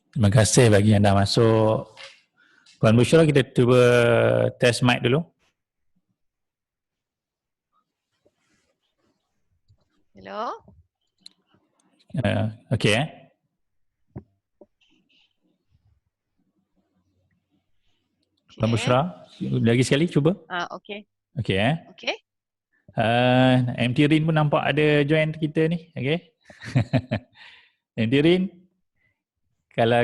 Terima kasih bagi yang dah masuk. Puan Bushra, kita cuba test mic dulu. Hello. Okey Puan Bushra, lagi sekali cuba. Okey. Okey Okey. MT Rin pun nampak ada join kita ni. Okey. MT Rin, kalau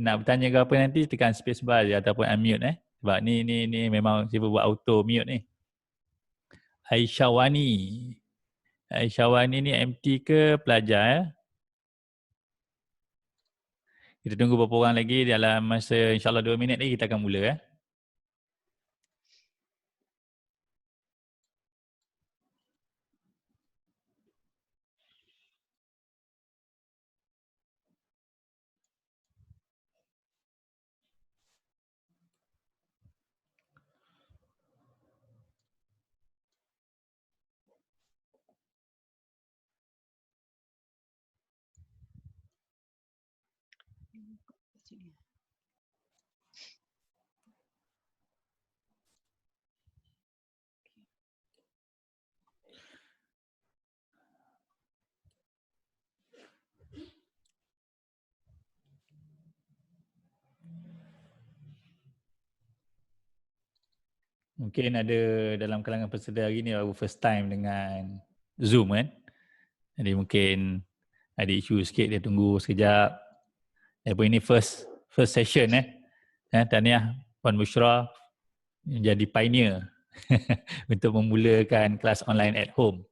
nak bertanya ke apa nanti tekan space bar je ataupun unmute sebab ni memang saya buat auto mute ni. Aisyah Wani. Aisyah Wani ni MT ke pelajar Kita tunggu beberapa orang lagi, dalam masa insyaAllah 2 minit lagi kita akan mula Mungkin ada dalam kalangan peserta hari ni baru first time dengan Zoom kan. Jadi mungkin ada isu sikit, dia tunggu sekejap. Ini first session tahniah Puan Bushra jadi pioneer untuk memulakan kelas online at home.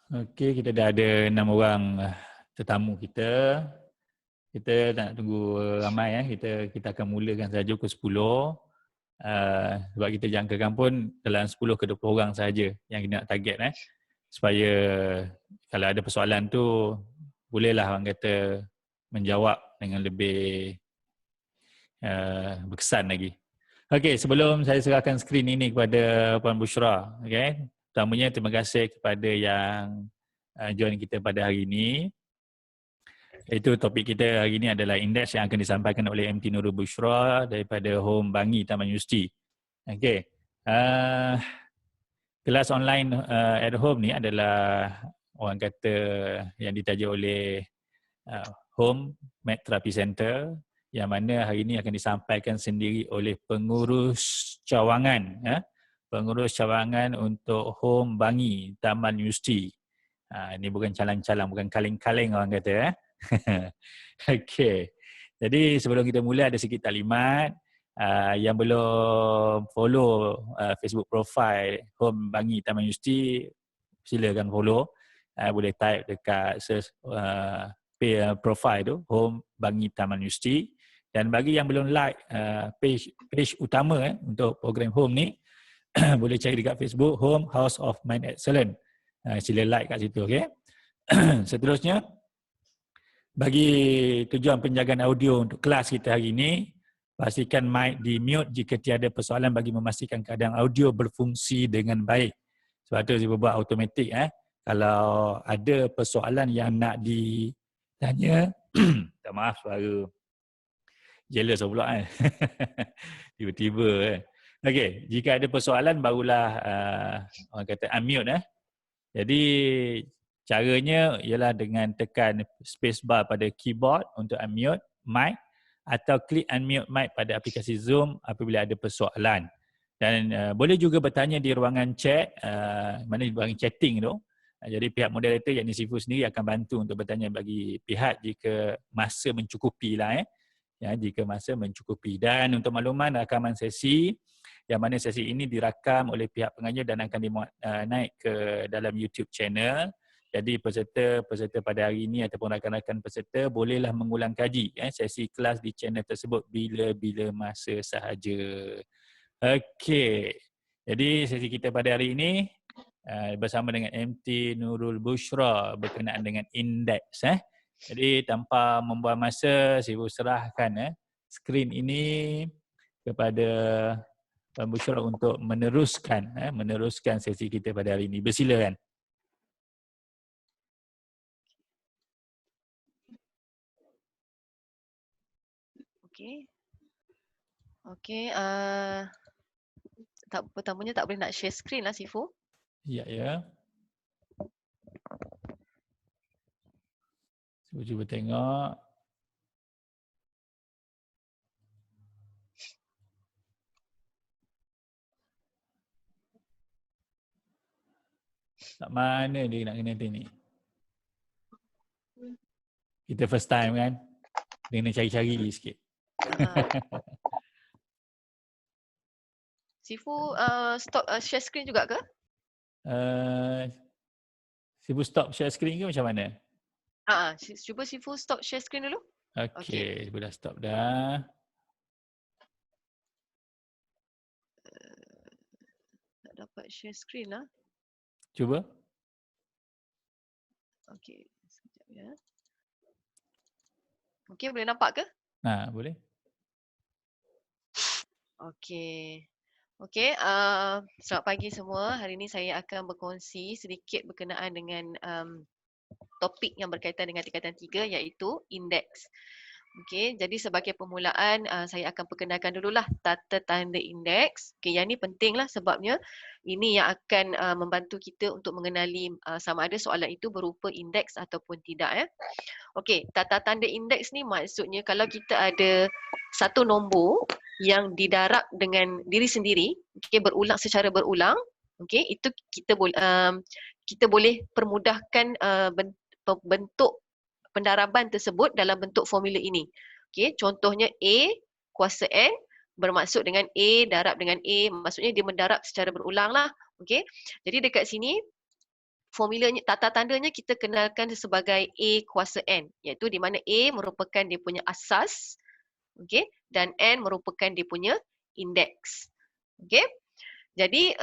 Okey, kita dah ada 6 orang tetamu kita. Kita nak tunggu ramai kita akan mulakan saja pukul 10. Sebab kita jangkakan pun dalam 10 ke 20 orang saja yang kita nak target supaya kalau ada persoalan tu bolehlah orang kata menjawab dengan lebih berkesan lagi. Okey, sebelum saya serahkan skrin ini kepada Puan Bushra, okey. Pertamanya terima kasih kepada yang join kita pada hari ini. Itu topik kita hari ini adalah indeks yang akan disampaikan oleh MT Nurul Bushra daripada Home Bangi Taman Universiti. Okey. Kelas online at home ni adalah orang kata yang ditaja oleh Home Med Therapy Center, yang mana hari ini akan disampaikan sendiri oleh pengurus cawangan pengurus cawangan untuk Home Bangi Taman Universiti. Ini bukan calang-calang, bukan kaleng-kaleng orang kata Okey. Jadi sebelum kita mula ada sikit taklimat. Yang belum follow Facebook profile Home Bangi Taman Universiti, silakan follow. Boleh type dekat search profile tu Home Bangi Taman Universiti. Dan bagi yang belum like page utama untuk program Home ni boleh cari dekat Facebook Home House of Mind Excellence. Sila like kat situ, okey. Seterusnya, bagi tujuan penjagaan audio untuk kelas kita hari ini, pastikan mic di mute jika tiada persoalan bagi memastikan keadaan audio berfungsi dengan baik. Sebab tu saya buat automatik kalau ada persoalan yang nak ditanya, tak maaf suara jealous pula tiba-tiba Okey, jika ada persoalan barulah orang kata unmute Jadi caranya ialah dengan tekan spacebar pada keyboard untuk unmute mic atau klik unmute mic pada aplikasi Zoom apabila ada persoalan. Dan boleh juga bertanya di ruangan chat, mana di ruangan chatting tu. Jadi pihak moderator yakni Sifu sendiri akan bantu untuk bertanya bagi pihak jika masa mencukupi jika masa mencukupi. Dan untuk makluman rakaman sesi, yang mana sesi ini dirakam oleh pihak pengajar dan akan naik ke dalam YouTube channel. Jadi peserta pada hari ini ataupun rakan-rakan peserta bolehlah mengulang kaji sesi kelas di channel tersebut bila-bila masa sahaja. Okey. Jadi sesi kita pada hari ini bersama dengan MT Nurul Bushra berkenaan dengan indeks. Jadi tanpa membuang masa, saya serahkan skrin ini kepada Puan Bushra untuk meneruskan sesi kita pada hari ini. Bersilakan. Okey. Okey, pertamanya tak boleh nak share screen lah Sifu. Ya. Cuba tengok. Tak mana dia nak kena ni. Kita first time kan. Dia kena cari-cari sikit. Sifu stop share screen juga ke? Sifu stop share screen ke macam mana? Cuba Sifu stop share screen dulu. Okey, Sifu dah stop dah. Tak dapat share screen lah. Cuba. Okey, sekejap ya. Okey, boleh nampak ke? Boleh. Okey. Okey, selamat pagi semua. Hari ini saya akan berkongsi sedikit berkenaan dengan topik yang berkaitan dengan tingkatan 3 iaitu indeks. Okey, jadi sebagai permulaan saya akan perkenalkan dululah tata tanda indeks. Okey, yang ni pentinglah sebabnya ini yang akan membantu kita untuk mengenali sama ada soalan itu berupa indeks ataupun tidak ya. Okey, tata tanda indeks ni maksudnya kalau kita ada satu nombor yang didarab dengan diri sendiri, okey, berulang secara berulang, okey, itu kita boleh permudahkan bentuk pendaraban tersebut dalam bentuk formula ini. Okey, contohnya A kuasa N bermaksud dengan A darab dengan A, maksudnya dia mendarab secara berulang lah. Okey. Jadi dekat sini formulanya, tata tandanya kita kenalkan sebagai A kuasa N, iaitu di mana A merupakan dia punya asas, okey, dan N merupakan dia punya indeks. Okey. Jadi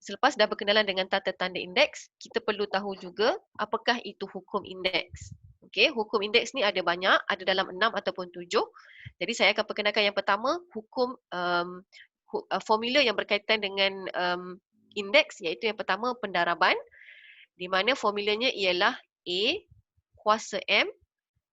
selepas dah berkenalan dengan tata tanda indeks, kita perlu tahu juga apakah itu hukum indeks. Okey, hukum indeks ni ada banyak, ada dalam 6 ataupun 7. Jadi saya akan perkenalkan yang pertama, hukum formula yang berkaitan dengan indeks, iaitu yang pertama pendaraban, di mana formulanya ialah A kuasa M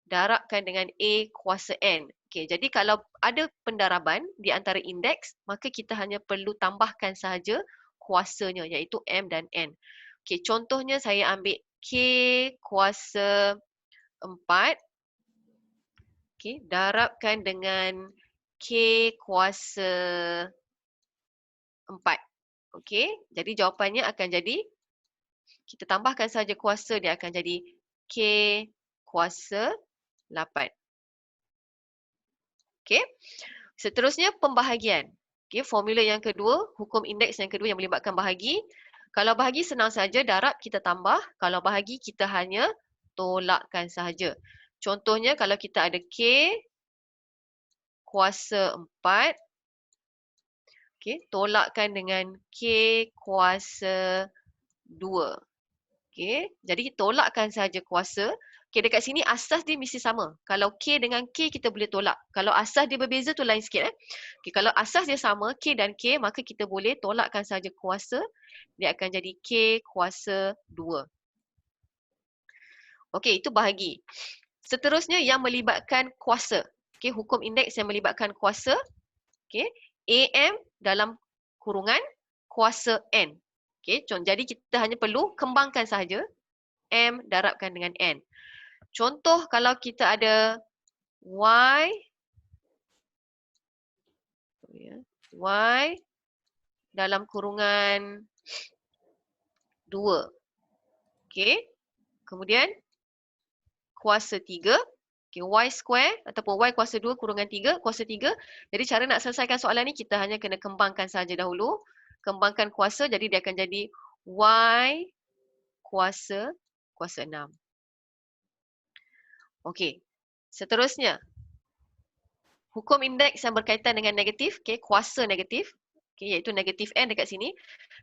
darabkan dengan A kuasa N. Okey, jadi kalau ada pendaraban di antara indeks, maka kita hanya perlu tambahkan sahaja kuasanya, iaitu M dan N. Okey, contohnya saya ambil K kuasa 4, okey, darabkan dengan K kuasa 4. Okey, jadi jawapannya akan jadi, kita tambahkan saja kuasa, dia akan jadi K kuasa 8. Okey. Seterusnya pembahagian. Okey, formula yang kedua, hukum indeks yang kedua yang melibatkan bahagi. Kalau bahagi senang saja, darab kita tambah. Kalau bahagi kita hanya tolakkan sahaja. Contohnya kalau kita ada K kuasa 4, okey, tolakkan dengan K kuasa 2. Okey, jadi tolakkan saja kuasa. Okey, dekat sini asas dia mesti sama. Kalau K dengan K kita boleh tolak. Kalau asas dia berbeza tu lain sikit. Okey, kalau asas dia sama K dan K, maka kita boleh tolakkan saja kuasa. Dia akan jadi K kuasa 2. Okey, itu bahagi. Seterusnya yang melibatkan kuasa. Okey, hukum indeks yang melibatkan kuasa. Okey, AM dalam kurungan kuasa N. Okey, jadi kita hanya perlu kembangkan sahaja. M darabkan dengan N. Contoh kalau kita ada Y dalam kurungan 2. Okey. Kemudian kuasa 3. Okay, Y square ataupun Y kuasa 2 kurungan 3, kuasa 3. Jadi cara nak selesaikan soalan ni kita hanya kena kembangkan saja dahulu. Kembangkan kuasa, jadi dia akan jadi Y kuasa 6. Okey. Seterusnya, hukum indeks yang berkaitan dengan negatif, okay, kuasa negatif. Okay, iaitu negatif N dekat sini.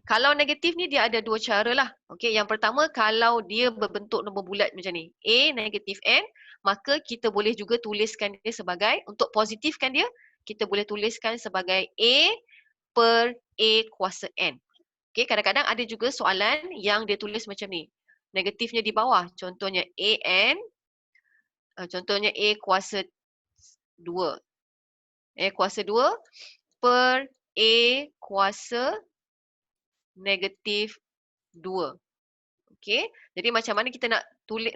Kalau negatif ni dia ada dua cara lah. Okay, yang pertama kalau dia berbentuk nombor bulat macam ni. A negatif N, maka kita boleh juga tuliskan dia sebagai, untuk positifkan dia, kita boleh tuliskan sebagai A per A kuasa N. Okay, kadang-kadang ada juga soalan yang dia tulis macam ni. Negatifnya di bawah. Contohnya AN, contohnya A kuasa 2. A kuasa 2 per A kuasa negatif 2. Okey. Jadi macam mana kita nak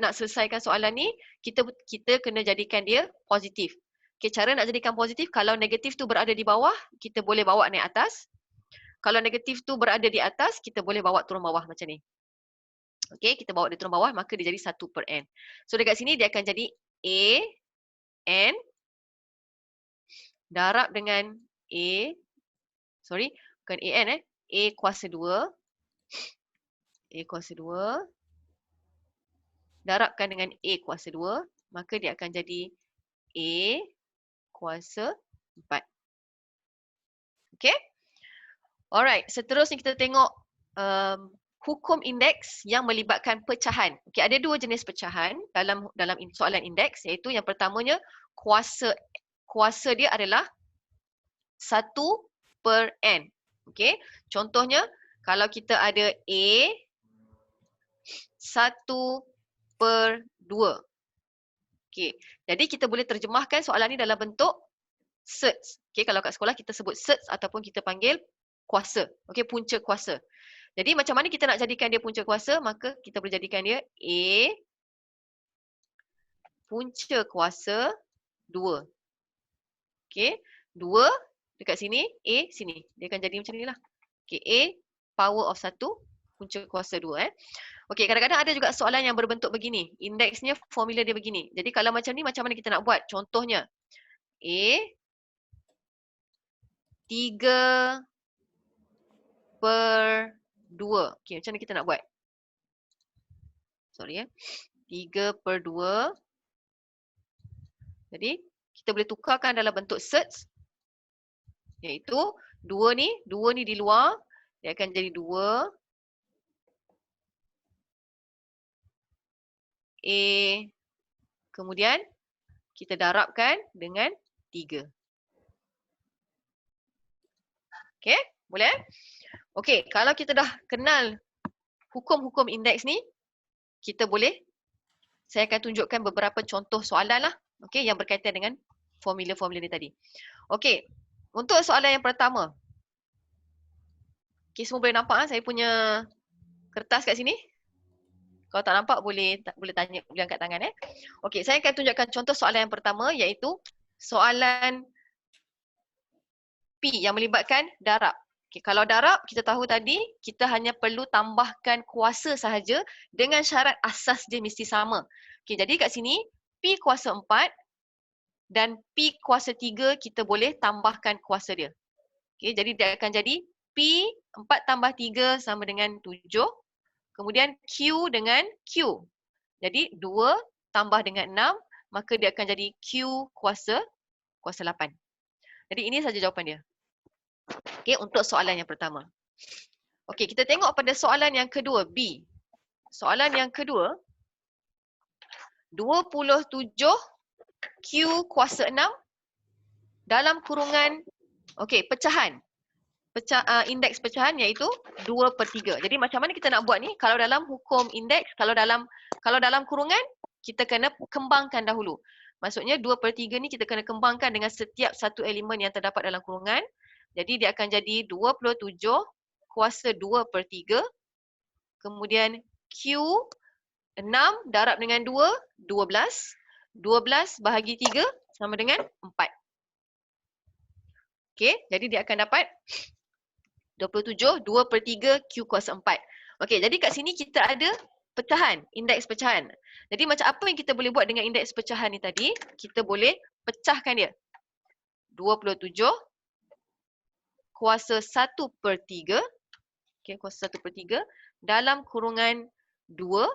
nak selesaikan soalan ni? Kita kena jadikan dia positif. Okey, cara nak jadikan positif, kalau negatif tu berada di bawah, kita boleh bawa naik atas. Kalau negatif tu berada di atas, kita boleh bawa turun bawah macam ni. Okey, kita bawa dia turun bawah, maka dia jadi 1 per N. So dekat sini dia akan jadi A N darab dengan bukan AN A kuasa 2. A kuasa 2 darabkan dengan A kuasa 2, maka dia akan jadi A kuasa 4. Okay? Alright, seterusnya kita tengok hukum indeks yang melibatkan pecahan. Okay, ada dua jenis pecahan dalam soalan indeks, iaitu yang pertamanya kuasa dia adalah 1 per N. Okay, contohnya kalau kita ada A 1 per 2. Okey, jadi kita boleh terjemahkan soalan ni dalam bentuk surds. Okey, kalau kat sekolah kita sebut surds ataupun kita panggil kuasa. Okey, punca kuasa. Jadi macam mana kita nak jadikan dia punca kuasa? Maka kita boleh jadikan dia A punca kuasa 2. Okey, 2 dekat sini, A sini. Dia akan jadi macam ni lah. Okey, A power of 1 punca kuasa 2. Okey, kadang-kadang ada juga soalan yang berbentuk begini. Indeksnya formula dia begini. Jadi kalau macam ni, macam mana kita nak buat? Contohnya, A 3 per 2. Okey, macam mana kita nak buat? Sorry 3 per 2. Jadi, kita boleh tukarkan dalam bentuk surds. Iaitu 2 ni di luar. Dia akan jadi 2 A, kemudian kita darabkan dengan 3. Okey, boleh? Okey, kalau kita dah kenal hukum-hukum indeks ni, saya akan tunjukkan beberapa contoh soalan lah, okey, yang berkaitan dengan formula-formula ni tadi. Okey, untuk soalan yang pertama. Okey, semua boleh nampak saya punya kertas kat sini? Kalau tak nampak boleh tanya, boleh angkat tangan Okey, saya akan tunjukkan contoh soalan yang pertama, iaitu soalan P yang melibatkan darab. Okay, kalau darab kita tahu tadi kita hanya perlu tambahkan kuasa sahaja dengan syarat asas dia mesti sama. Okay, jadi kat sini P kuasa 4 dan P kuasa 3 kita boleh tambahkan kuasa dia. Okay, jadi dia akan jadi P 4 tambah 3 sama dengan 7. Kemudian Q dengan Q. Jadi 2 tambah dengan 6, maka dia akan jadi Q kuasa 8. Jadi ini saja jawapan dia. Okey, untuk soalan yang pertama. Okey, kita tengok pada soalan yang kedua, B. Soalan yang kedua, 27 Q kuasa 6 dalam kurungan, okey, pecahan. Indeks pecahan iaitu 2 per 3. Jadi macam mana kita nak buat ni? Kalau dalam hukum indeks, kalau dalam kurungan, kita kena kembangkan dahulu. Maksudnya 2 per 3 ni kita kena kembangkan dengan setiap satu elemen yang terdapat dalam kurungan. Jadi dia akan jadi 27 kuasa 2 per 3. Kemudian Q 6 darab dengan 2, 12. 12 bahagi 3 sama dengan 4. Okey, jadi dia akan dapat 27, 2 per 3, Q kuasa 4. Okey, jadi kat sini kita ada pecahan, indeks pecahan. Jadi macam apa yang kita boleh buat dengan indeks pecahan ni tadi? Kita boleh pecahkan dia. 27 kuasa 1 per 3. Okey, kuasa 1 per 3 dalam kurungan 2,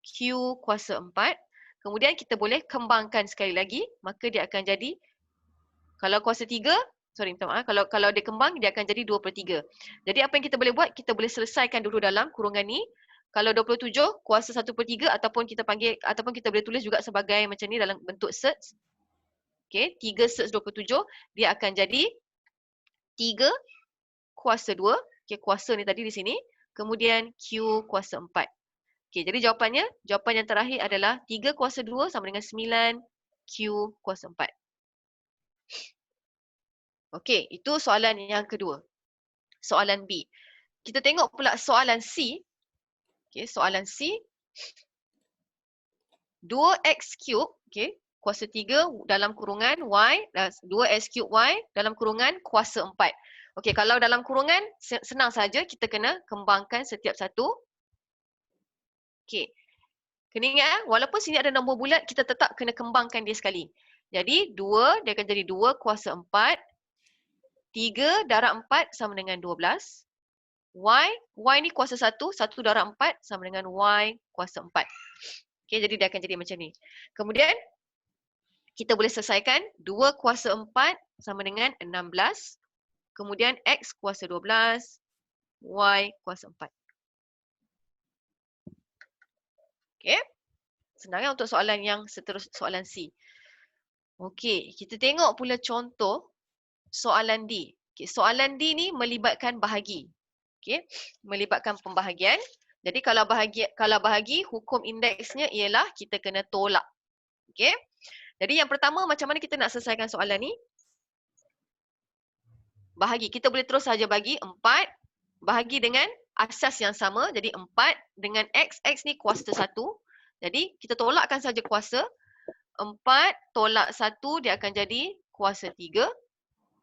Q kuasa 4. Kemudian kita boleh kembangkan sekali lagi, maka dia akan jadi, kalau kuasa 3, sorry, minta maaf, kalau dia kembang dia akan jadi 2/3. Jadi apa yang kita boleh buat, kita boleh selesaikan dulu dalam kurungan ni. Kalau 27 kuasa 1/3 ataupun kita panggil, ataupun kita boleh tulis juga sebagai macam ni dalam bentuk serts. Okey, 3 serts 27 dia akan jadi 3 kuasa 2. Okey, kuasa ni tadi di sini. Kemudian Q kuasa 4. Okey, jadi jawapan yang terakhir adalah 3 kuasa 2 sama dengan 9 Q kuasa 4. Okey, itu soalan yang kedua. Soalan B. Kita tengok pula soalan C. Okey, soalan C. 2x cube, okey, kuasa 3 dalam kurungan y, 2x cube y dalam kurungan kuasa 4. Okey, kalau dalam kurungan senang saja, kita kena kembangkan setiap satu. Okey. Kena ingat, walaupun sini ada nombor bulat, kita tetap kena kembangkan dia sekali. Jadi 2 dia akan jadi 2 kuasa 4. 3 darab 4 sama dengan 12. Y ni kuasa 1, 1 darab 4 sama dengan Y kuasa 4. Okey, jadi dia akan jadi macam ni. Kemudian, kita boleh selesaikan 2 kuasa 4 sama dengan 16. Kemudian X kuasa 12, Y kuasa 4. Okey, senang ya untuk soalan yang seterusnya, soalan C. Okey, kita tengok pula contoh soalan D. Okey, soalan D ni melibatkan bahagi. Okey, melibatkan pembahagian. Jadi kalau bahagi, hukum indeksnya ialah kita kena tolak. Okey. Jadi yang pertama, macam mana kita nak selesaikan soalan ni? Bahagi. Kita boleh terus saja bagi 4 bahagi dengan asas yang sama. Jadi 4 dengan X. X ni kuasa 1. Jadi kita tolakkan saja kuasa. 4 tolak 1 dia akan jadi kuasa 3.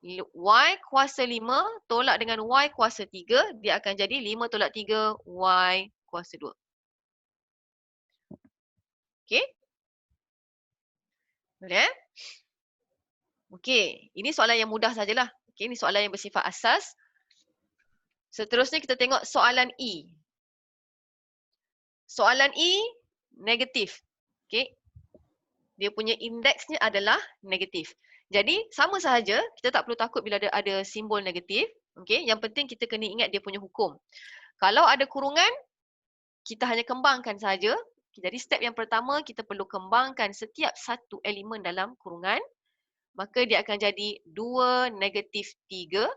Y kuasa 5 tolak dengan Y kuasa 3, dia akan jadi 5 tolak 3 Y kuasa 2. Okey? Boleh? Okey, ini soalan yang mudah sajalah. Okey, ini soalan yang bersifat asas. Seterusnya kita tengok soalan E. Soalan E negatif. Okey. Dia punya indeksnya adalah negatif. Jadi sama sahaja, kita tak perlu takut bila ada simbol negatif. Okey, yang penting kita kena ingat dia punya hukum. Kalau ada kurungan, kita hanya kembangkan saja. Jadi step yang pertama, kita perlu kembangkan setiap satu elemen dalam kurungan. Maka dia akan jadi 2 negatif 3.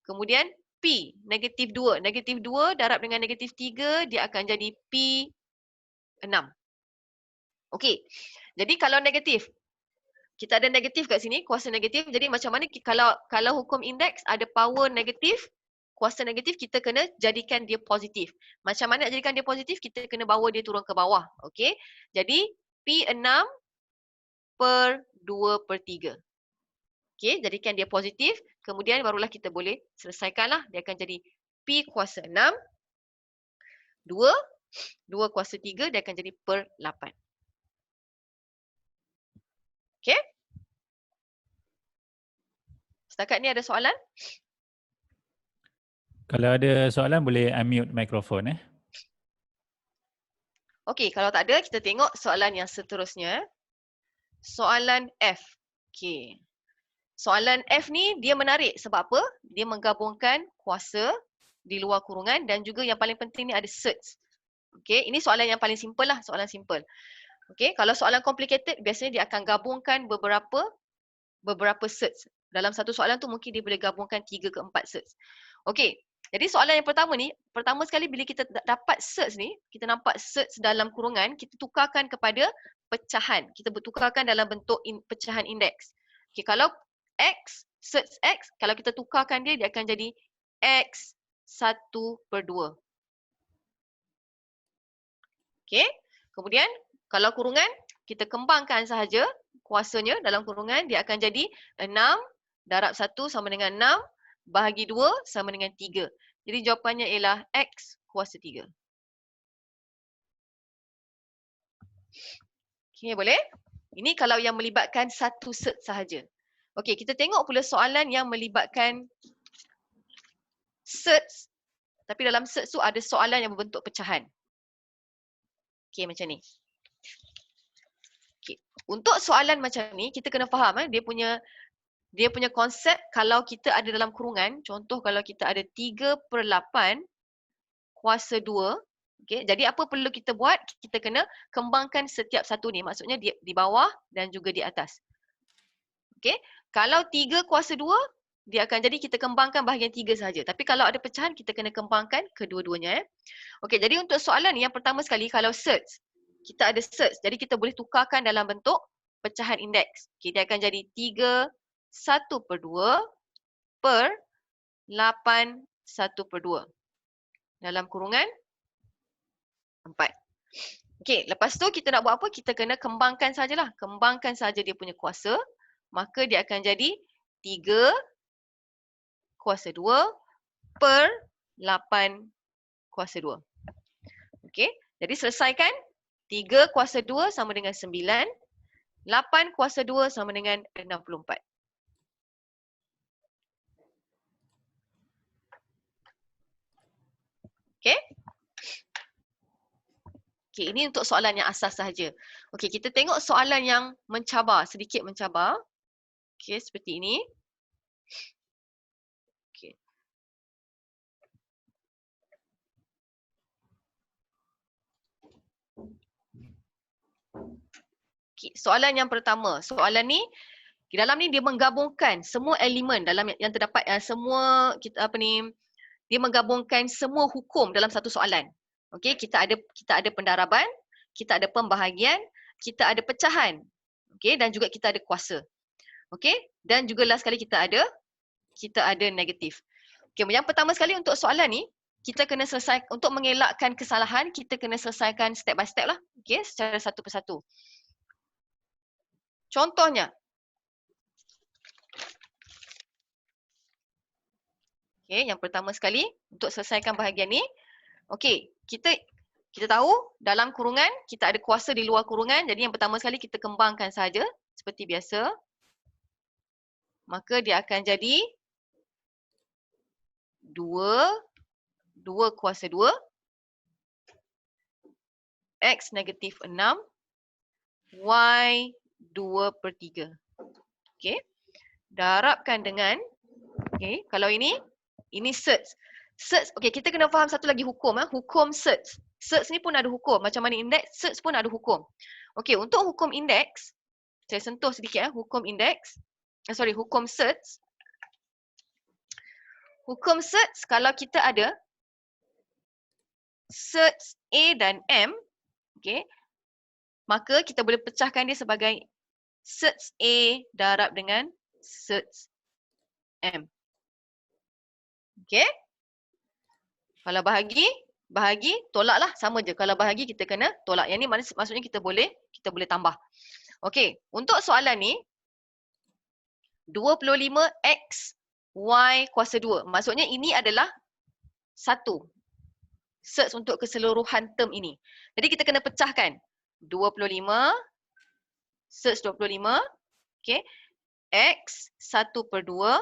Kemudian P negatif 2. Negatif 2 darab dengan negatif 3, dia akan jadi P 6. Okey, jadi kalau negatif, kita ada negatif kat sini, kuasa negatif. Jadi macam mana kalau hukum indeks ada power negatif, kuasa negatif kita kena jadikan dia positif. Macam mana nak jadikan dia positif? Kita kena bawa dia turun ke bawah. Okey. Jadi P6 per 2/3. Okey, jadikan dia positif. Kemudian barulah kita boleh selesaikanlah. Dia akan jadi P kuasa 6. 2 kuasa 3 dia akan jadi per 8. Okey. Setakat ni ada soalan? Kalau ada soalan boleh unmute mikrofon. Okey, kalau tak ada kita tengok soalan yang seterusnya. Soalan F. Okey. Soalan F ni dia menarik sebab apa? Dia menggabungkan kuasa di luar kurungan dan juga yang paling penting ni ada serts. Okey, ini soalan yang paling simple lah, soalan simple. Okey, kalau soalan complicated biasanya dia akan gabungkan beberapa serts. Dalam satu soalan tu mungkin dia boleh gabungkan 3 ke 4 serts. Okey, jadi soalan yang pertama ni, pertama sekali bila kita dapat serts ni, kita nampak serts dalam kurungan, kita tukarkan kepada pecahan. Kita bertukarkan dalam bentuk pecahan indeks. Okey, kalau X, serts X, kalau kita tukarkan dia, dia akan jadi X 1/2. Okey, kemudian kalau kurungan, kita kembangkan sahaja kuasanya dalam kurungan, dia akan jadi 6 darab 1 sama dengan 6, bahagi 2 sama dengan 3. Jadi jawapannya ialah X kuasa 3. Okey, boleh? Ini kalau yang melibatkan satu set sahaja. Okey, kita tengok pula soalan yang melibatkan sets, tapi dalam sets tu ada soalan yang berbentuk pecahan. Okey, macam ni. Okay. Untuk soalan macam ni, kita kena faham dia punya dia punya konsep kalau kita ada dalam kurungan, contoh kalau kita ada 3/8 kuasa 2, okey, jadi apa perlu kita buat? Kita kena kembangkan setiap satu ni, maksudnya di bawah dan juga di atas. Okey, kalau 3 kuasa 2, dia akan jadi kita kembangkan bahagian 3 saja. Tapi kalau ada pecahan, kita kena kembangkan kedua-duanya. Okey, jadi untuk soalan ni yang pertama sekali, kalau search, kita ada search, jadi kita boleh tukarkan dalam bentuk pecahan indeks. Okay, dia akan jadi 3/1/2 per 8/1/2 dalam kurungan 4. Okey, lepas tu kita nak buat apa? Kita kena kembangkan sajalah. Kembangkan saja dia punya kuasa. Maka dia akan jadi 3 kuasa 2 per 8 kuasa 2. Okey, jadi selesaikan. 3 kuasa 2 sama dengan 9. 8 kuasa 2 sama dengan 64. Okey? Okey, ini untuk soalan yang asas sahaja. Okey, kita tengok soalan yang mencabar, sedikit mencabar. Okey, seperti ini. Okey. Okey, soalan yang pertama. Soalan ni di dalam ni dia menggabungkan semua elemen dalam yang terdapat semua kita dia menggabungkan semua hukum dalam satu soalan. Okey, kita ada pendaraban, kita ada pembahagian, kita ada pecahan. Okey, dan juga kita ada kuasa. Okey, dan juga last sekali kita ada negatif. Okey, yang pertama sekali untuk soalan ni, kita kena selesai untuk mengelakkan kesalahan, kita kena selesaikan step by step lah. Okey, secara satu persatu. Contohnya, okey, yang pertama sekali untuk selesaikan bahagian ni, okey, kita tahu dalam kurungan kita ada kuasa di luar kurungan, jadi yang pertama sekali kita kembangkan saja seperti biasa. Maka dia akan jadi 2 kuasa 2 X negatif 6 Y 2/3. Okey. Darabkan dengan, okey, kalau ini search. Search, okey, kita kena faham satu lagi hukum. Hukum search. Search ni pun ada hukum. Macam mana indeks, search pun ada hukum. Okey, untuk hukum indeks, saya sentuh sedikit hukum indeks. Hukum search. Hukum search, kalau kita ada search A dan M, okey, maka kita boleh pecahkan dia sebagai search A darab dengan search M. Okey? Kalau bahagi, tolaklah, sama je. Kalau bahagi kita kena tolak. Yang ni maksudnya kita boleh tambah. Okey, untuk soalan ni 25X Y kuasa 2. Maksudnya ini adalah satu. Search untuk keseluruhan term ini. Jadi kita kena pecahkan. 25, search 25, okay. X 1/2,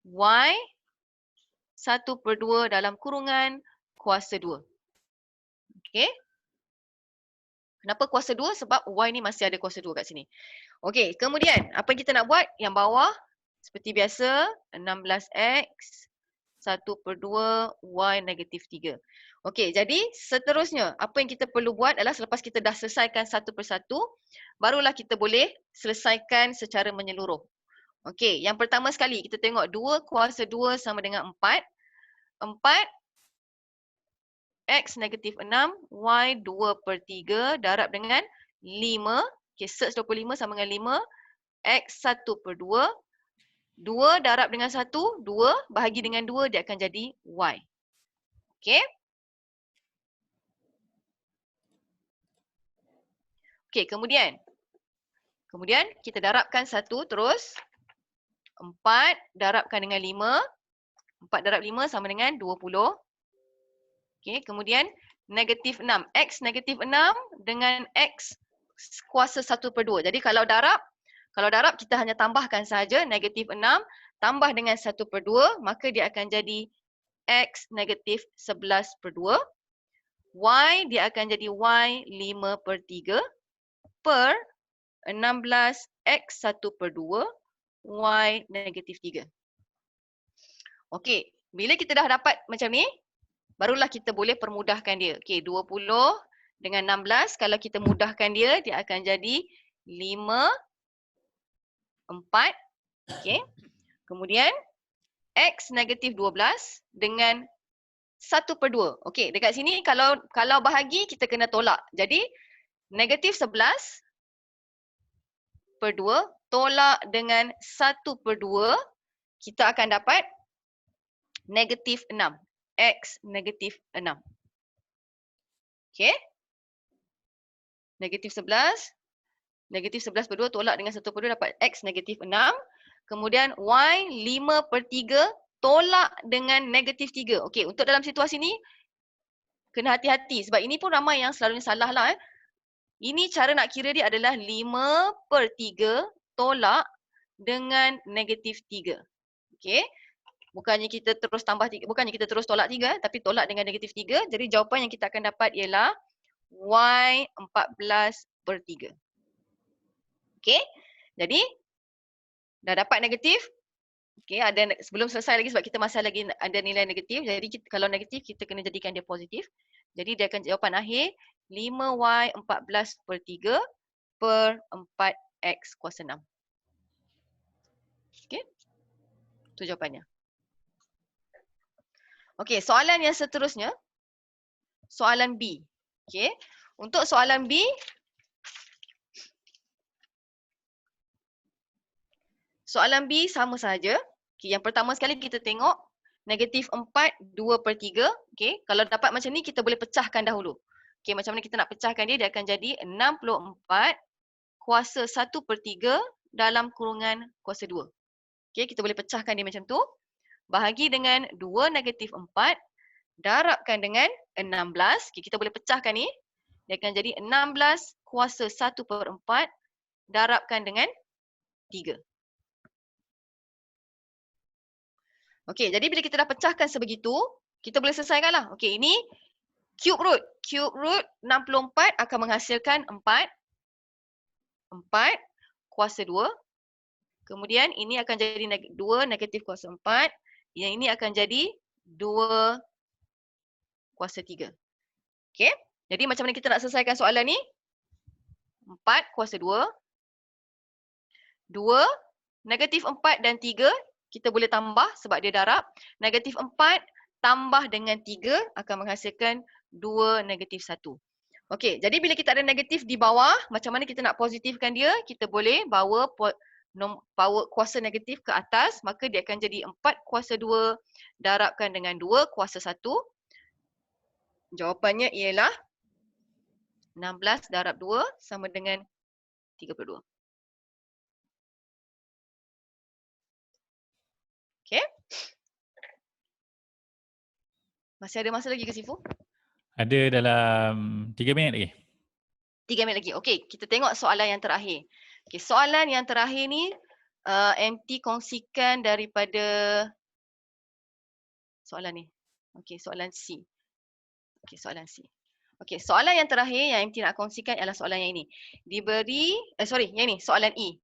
Y 1/2 dalam kurungan kuasa 2. Okay. Kenapa kuasa 2? Sebab Y ni masih ada kuasa 2 kat sini. Okay, kemudian apa yang kita nak buat? Yang bawah, seperti biasa, 16X 1/2 Y negatif 3. Okey, jadi seterusnya apa yang kita perlu buat adalah selepas kita dah selesaikan satu persatu, barulah kita boleh selesaikan secara menyeluruh. Okey, yang pertama sekali kita tengok 2 kuasa 2 sama dengan 4. 4 X negatif 6 Y 2/3 darab dengan 5. Okey, search 25 sama dengan 5 X 1/2. 2 darab dengan 1, 2 bahagi dengan 2 dia akan jadi Y. Okey. Okey, kemudian kita darabkan 1 terus. 4 darabkan dengan 5. 4 darab 5 sama dengan 20. Okey, kemudian negatif 6. X negatif 6 dengan X kuasa 1/2. Jadi kalau darab kita hanya tambahkan saja negatif 6 tambah dengan 1/2, maka dia akan jadi X negatif 11/2. Y dia akan jadi Y 5/3 per 16 X 1/2 Y negatif 3. Okey, bila kita dah dapat macam ni, barulah kita boleh permudahkan dia. Okey, 20 dengan 16, kalau kita mudahkan dia, dia akan jadi 5, 4. Okey, kemudian X negatif 12 dengan 1/2. Okey, dekat sini kalau bahagi kita kena tolak. Jadi negatif 11/2 tolak dengan 1/2, kita akan dapat negatif 6. X negatif 6. Okey. Negatif 11. Negatif 11/2 tolak dengan 1/2 dapat X negatif 6. Kemudian Y 5/3 tolak dengan negatif 3. Okey, untuk dalam situasi ni kena hati-hati sebab ini pun ramai yang selalunya salah lah. Ini cara nak kira dia adalah 5/3 tolak dengan negatif 3. Okey. Bukannya kita terus tambah 3, bukannya kita terus tolak 3 tapi tolak dengan negatif 3. Jadi jawapan yang kita akan dapat ialah Y 14/3. Okey. Jadi dah dapat negatif. Okey, ada sebelum selesai lagi sebab kita masih lagi ada nilai negatif. Jadi kalau negatif kita kena jadikan dia positif. Jadi dia akan jawapan akhir 5Y 14/3 per 4X kuasa 6. Okey. Itu jawapannya. Okey, soalan yang seterusnya. Soalan B. Okey. Untuk soalan B, soalan B sama saja. Okay, yang pertama sekali kita tengok negatif 4, 2/3. Okay, kalau dapat macam ni kita boleh pecahkan dahulu. Okay, macam mana kita nak pecahkan dia? Dia akan jadi 64 kuasa 1/3 dalam kurungan kuasa 2. Okay, kita boleh pecahkan dia macam tu. Bahagi dengan 2 negatif 4, darabkan dengan 16. Okay, kita boleh pecahkan ni. Dia akan jadi 16 kuasa 1/4 darabkan dengan 3. Okey, jadi bila kita dah pecahkan sebegitu, kita boleh selesaikanlah. Okey, ini cube root. Cube root 64 akan menghasilkan 4 kuasa 2. Kemudian ini akan jadi 2 negatif kuasa 4. Yang ini akan jadi 2 kuasa 3. Okey, jadi macam mana kita nak selesaikan soalan ni? 4 kuasa 2. 2 negatif 4 dan 3 kita boleh tambah sebab dia darab. Negatif 4 tambah dengan 3 akan menghasilkan 2 negatif 1. Okey, jadi bila kita ada negatif di bawah, macam mana kita nak positifkan dia? Kita boleh bawa power kuasa negatif ke atas, maka dia akan jadi 4 kuasa 2 darabkan dengan 2 kuasa 1. Jawapannya ialah 16 darab 2 sama dengan 32. Okey. Masih ada masa lagi ke Sifu? Ada dalam 3 minit lagi. 3 minit lagi. Okey, kita tengok soalan yang terakhir. Okey, soalan yang terakhir ni MT kongsikan daripada soalan ni. Okey, soalan C. Okey, soalan C. Okey, soalan yang terakhir yang MT nak kongsikan ialah soalan yang ini. Diberi, yang ni, soalan E.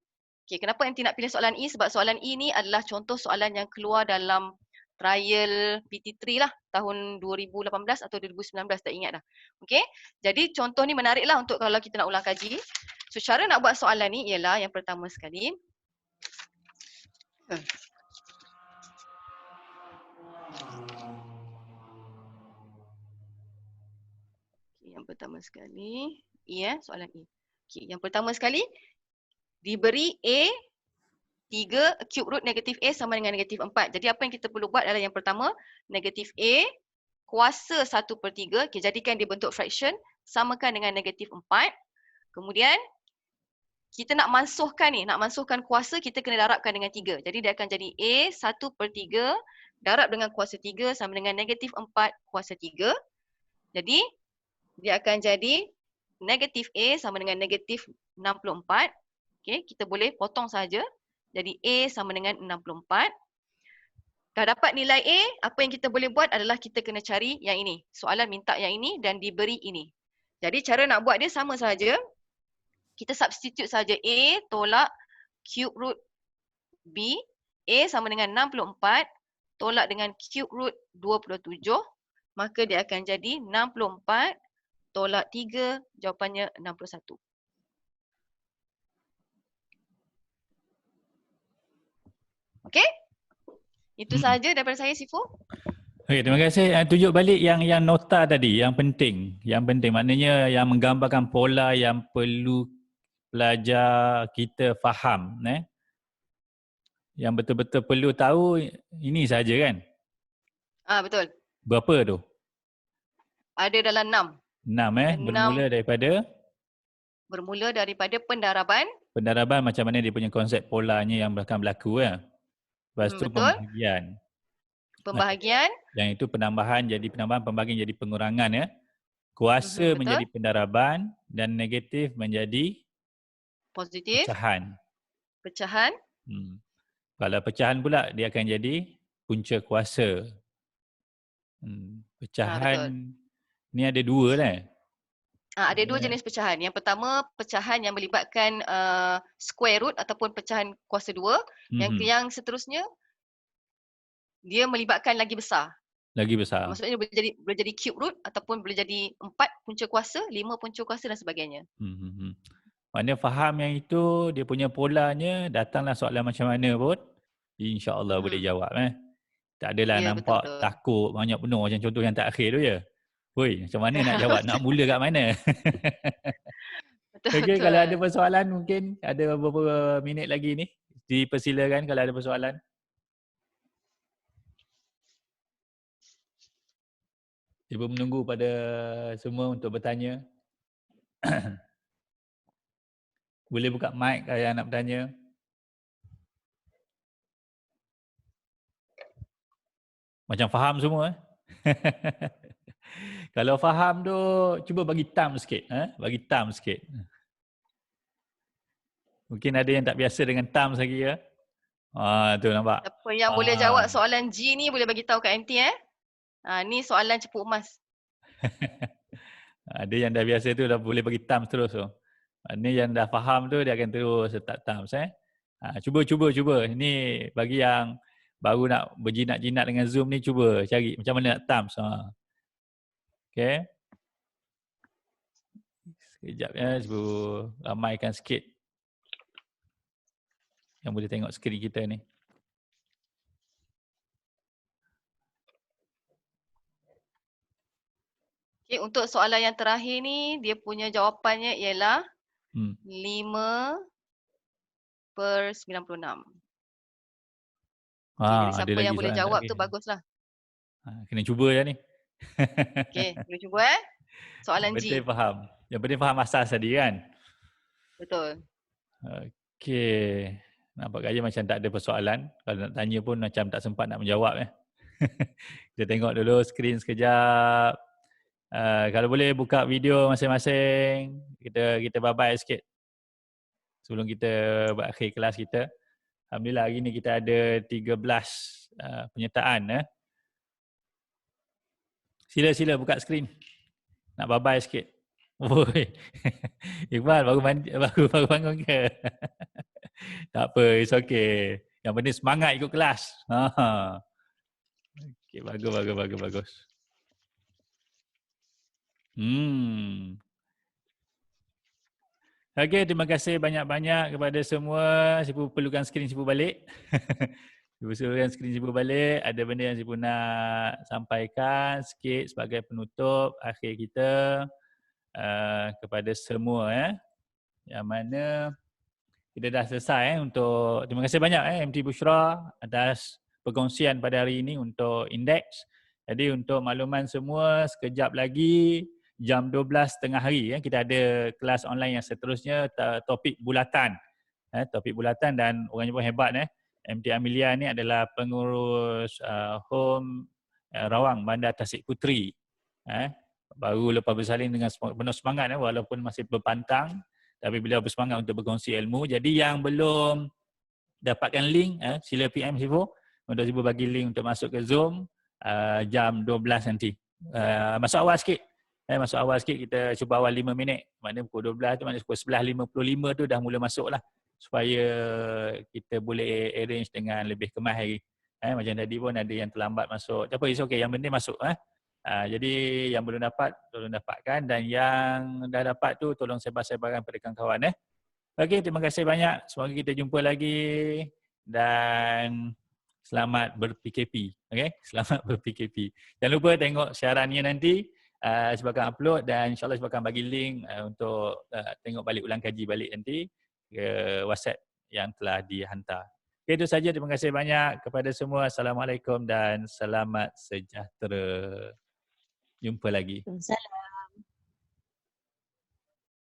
Okey, kenapa MT nak pilih soalan E? Sebab soalan E ni adalah contoh soalan yang keluar dalam trial PT3 lah tahun 2018 atau 2019, tak ingat dah. Okey, jadi contoh ni menariklah untuk kalau kita nak ulang kaji. So cara nak buat soalan ni ialah yang pertama sekali. Yang pertama sekali, soalan E. Okey, yang pertama sekali diberi A 3 cube root negatif A sama dengan negatif 4. Jadi apa yang kita perlu buat adalah yang pertama, negatif A kuasa 1/3. Okay, jadikan dia bentuk fraction, samakan dengan negatif 4. Kemudian kita nak mansuhkan kuasa, kita kena darabkan dengan 3. Jadi dia akan jadi A 1/3 darab dengan kuasa 3 sama dengan negatif 4 kuasa 3. Jadi dia akan jadi negatif A sama dengan negatif 64. Okay, kita boleh potong saja. Jadi A sama dengan 64. Dah dapat nilai A, apa yang kita boleh buat adalah kita kena cari yang ini. Soalan minta yang ini dan diberi ini. Jadi cara nak buat dia sama saja. Kita substitute saja A tolak cube root B. A sama dengan 64 tolak dengan cube root 27, maka dia akan jadi 64 tolak 3, jawapannya 61. Okey? Itu sahaja daripada saya, Sifu. Okey, terima kasih. Tunjuk balik yang nota tadi, yang penting. Yang penting maknanya yang menggambarkan pola yang perlu pelajar kita faham. Yang betul-betul perlu tahu ini saja kan? Betul. Berapa tu? Ada dalam 6. 6 Bermula daripada pendaraban. pendaraban macam mana dia punya konsep polanya yang akan berlaku ya. Lepas tu Betul. Pembahagian. Yang itu penambahan, pembagian jadi pengurangan ya. Kuasa Betul. menjadi pendaraban dan negatif menjadi Positif. Pecahan. Kalau pecahan pula dia akan jadi punca kuasa. Pecahan ni ada dua lah. Ada dua jenis pecahan. Yang pertama, pecahan yang melibatkan square root ataupun pecahan kuasa 2. Yang seterusnya, dia melibatkan lagi besar. Maksudnya boleh jadi cube root ataupun boleh jadi 4 punca kuasa, 5 punca kuasa dan sebagainya. Maknanya faham yang itu, dia punya polanya, datanglah soalan macam mana pun, insya-Allah boleh jawab. Tak adalah nampak betul. takut banyak penuh macam contoh yang terakhir tu je. Woi, macam mana nak jawab? Nak mula kat mana? Okey, kalau ada persoalan mungkin ada beberapa minit lagi ni. Dipersilakan kalau ada persoalan. Cuba menunggu pada semua untuk bertanya. Boleh buka mic kalau yang nak bertanya. Macam faham semua Kalau faham tu, cuba bagi thumb sikit. Bagi thumb sikit. Mungkin ada yang tak biasa dengan thumb lagi ya. Tu nampak. Siapa yang boleh jawab soalan G ni boleh bagi tahu kat MT ni soalan cepuk emas. Ada yang dah biasa tu dah boleh bagi thumb terus tu. Ni yang dah faham tu dia akan terus letak thumb. Cuba. Ini bagi yang baru nak berjinak-jinak dengan Zoom ni, cuba cari macam mana nak thumb. Okay. Sekejap ya, cuba ramaikan sikit yang boleh tengok skrin kita ni. Okay, untuk soalan yang terakhir ni, dia punya jawapannya ialah 5/96. Jadi siapa yang boleh jawab tu baguslah. Kena cuba je ni. Okay, boleh cuba soalan G. Yang penting faham asas tadi kan? Betul. Okay. Nampak gaya macam tak ada persoalan. Kalau nak tanya pun macam tak sempat nak menjawab. Kita tengok dulu skrin sekejap. Kalau boleh buka video masing-masing. Kita bye-bye sikit. Sebelum kita berakhir kelas kita. Alhamdulillah hari ni kita ada 13 penyertaan. Sila buka skrin. Nak bye-bye sikit. Iqbal baru bangun ke? Tak apa, it's okay. Yang penting semangat ikut kelas. Okay, bagus. Okay, terima kasih banyak-banyak kepada semua. Sipu perlukan skrin sipu balik. Sipu balik. Ada benda yang sipu nak sampaikan sikit sebagai penutup akhir kita kepada semua yang mana kita dah selesai untuk terima kasih banyak MT Bushra atas perkongsian pada hari ini untuk indeks. Jadi untuk makluman semua, sekejap lagi jam 12 tengah hari kita ada kelas online yang seterusnya topik bulatan. Topik bulatan dan orangnya pun hebat MT Amelia ni adalah pengurus home Rawang Bandar Tasik Puteri. Baru lepas bersalin dengan penuh semangat walaupun masih berpantang. Tapi beliau bersemangat untuk berkongsi ilmu. Jadi yang belum dapatkan link, sila PM Sifu untuk Sifu bagi link untuk masuk ke Zoom jam 12 nanti. Masuk awal sikit. Kita cuba awal 5 minit. Maknanya pukul 12 tu, maknanya pukul 11.55 tu dah mula masuk lah. supaya kita boleh arrange dengan lebih kemas lagi. Macam tadi pun ada yang terlambat masuk. Tak apa, it's okay. Yang penting masuk. Jadi yang belum dapat, tolong dapatkan, dan yang dah dapat tu tolong sebar-sebarkan pada kawan-kawan. Okey, terima kasih banyak. Semoga kita jumpa lagi dan selamat ber-PKP. Okey, selamat ber-PKP. Jangan lupa tengok siarannya nanti. Sebab akan upload dan insyaAllah sebab akan bagi link untuk tengok balik, ulang kaji balik nanti ke WhatsApp yang telah dihantar. Okay, itu saja. Terima kasih banyak kepada semua. Assalamualaikum dan selamat sejahtera. Jumpa lagi. Waalaikumsalam.